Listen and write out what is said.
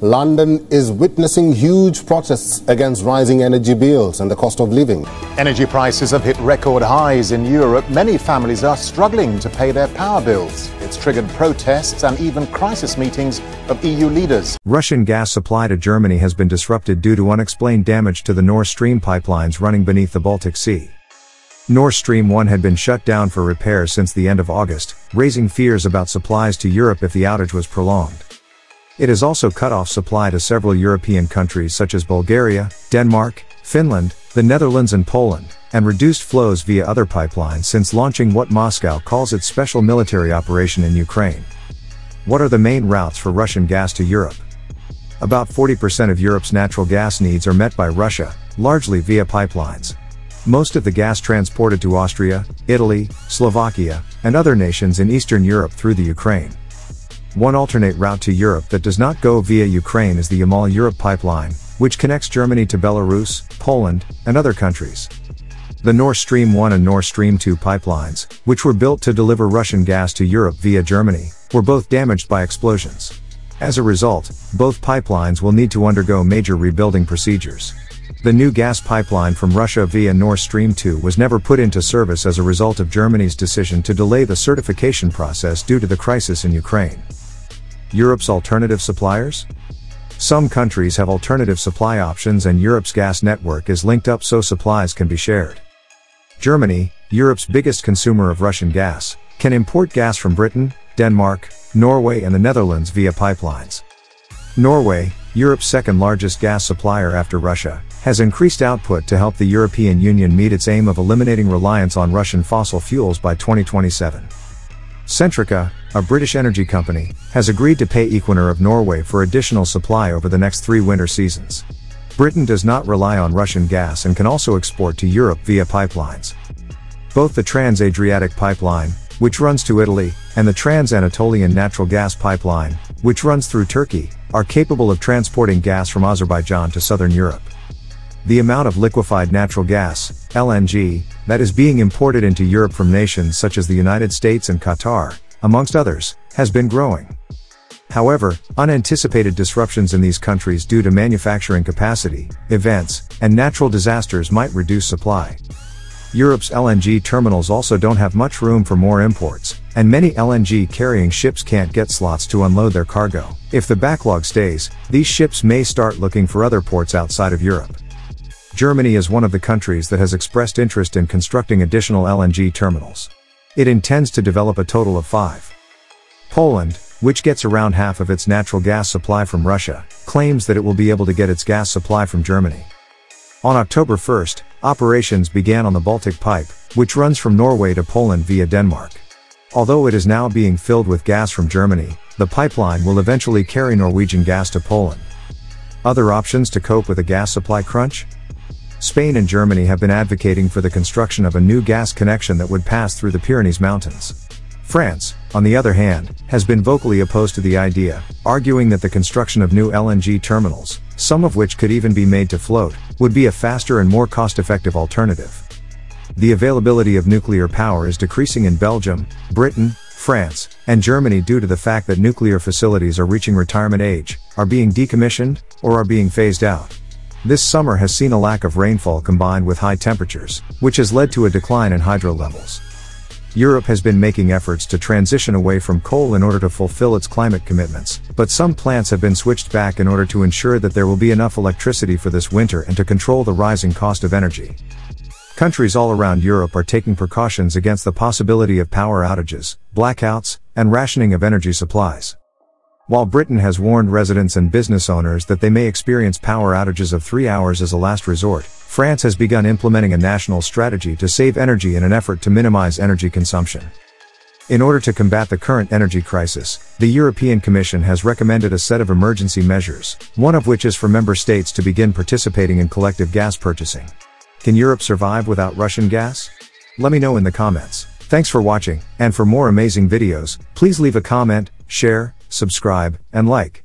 London is witnessing huge protests against rising energy bills and the cost of living. Energy prices have hit record highs in Europe. Many families are struggling to pay their power bills. It's triggered protests and even crisis meetings of EU leaders. Russian gas supply to Germany has been disrupted due to unexplained damage to the Nord Stream pipelines running beneath the Baltic Sea. Nord Stream 1 had been shut down for repairs since the end of August, raising fears about supplies to Europe if the outage was prolonged. It has also cut off supply to several European countries such as Bulgaria, Denmark, Finland, the Netherlands and Poland, and reduced flows via other pipelines since launching what Moscow calls its special military operation in Ukraine. What are the main routes for Russian gas to Europe? About 40% of Europe's natural gas needs are met by Russia, largely via pipelines. Most of the gas transported to Austria, Italy, Slovakia, and other nations in Eastern Europe through the Ukraine. One alternate route to Europe that does not go via Ukraine is the Yamal-Europe pipeline, which connects Germany to Belarus, Poland, and other countries. The Nord Stream 1 and Nord Stream 2 pipelines, which were built to deliver Russian gas to Europe via Germany, were both damaged by explosions. As a result, both pipelines will need to undergo major rebuilding procedures. The new gas pipeline from Russia via Nord Stream 2 was never put into service as a result of Germany's decision to delay the certification process due to the crisis in Ukraine. Europe's alternative suppliers? Some countries have alternative supply options and Europe's gas network is linked up so supplies can be shared. Germany, Europe's biggest consumer of Russian gas, can import gas from Britain, Denmark, Norway and the Netherlands via pipelines. Norway, Europe's second largest gas supplier after Russia, has increased output to help the European Union meet its aim of eliminating reliance on Russian fossil fuels by 2027. Centrica, a British energy company, has agreed to pay Equinor of Norway for additional supply over the next 3 winter seasons. Britain does not rely on Russian gas and can also export to Europe via pipelines. Both the Trans-Adriatic pipeline, which runs to Italy, and the Trans-Anatolian natural gas pipeline, which runs through Turkey, are capable of transporting gas from Azerbaijan to southern Europe. The amount of liquefied natural gas, LNG, that is being imported into Europe from nations such as the United States and Qatar, amongst others, has been growing. However, unanticipated disruptions in these countries due to manufacturing capacity, events, and natural disasters might reduce supply. Europe's LNG terminals also don't have much room for more imports, and many LNG carrying ships can't get slots to unload their cargo. If the backlog stays, these ships may start looking for other ports outside of Europe. Germany is one of the countries that has expressed interest in constructing additional LNG terminals. It intends to develop a total of 5. Poland, which gets around half of its natural gas supply from Russia, claims that it will be able to get its gas supply from Germany. On October 1st, operations began on the Baltic Pipe, which runs from Norway to Poland via Denmark. Although it is now being filled with gas from Germany, the pipeline will eventually carry Norwegian gas to Poland. Other options to cope with a gas supply crunch? Spain and Germany have been advocating for the construction of a new gas connection that would pass through the Pyrenees Mountains. France, on the other hand, has been vocally opposed to the idea, arguing that the construction of new LNG terminals, some of which could even be made to float, would be a faster and more cost-effective alternative. The availability of nuclear power is decreasing in Belgium, Britain, France, and Germany due to the fact that nuclear facilities are reaching retirement age, are being decommissioned, or are being phased out. This summer has seen a lack of rainfall combined with high temperatures, which has led to a decline in hydro levels. Europe has been making efforts to transition away from coal in order to fulfill its climate commitments, but some plants have been switched back in order to ensure that there will be enough electricity for this winter and to control the rising cost of energy. Countries all around Europe are taking precautions against the possibility of power outages, blackouts, and rationing of energy supplies. While Britain has warned residents and business owners that they may experience power outages of 3 hours as a last resort, France has begun implementing a national strategy to save energy in an effort to minimize energy consumption. In order to combat the current energy crisis, the European Commission has recommended a set of emergency measures, one of which is for member states to begin participating in collective gas purchasing. Can Europe survive without Russian gas? Let me know in the comments. Thanks for watching, and for more amazing videos, please leave a comment, share, subscribe, and like.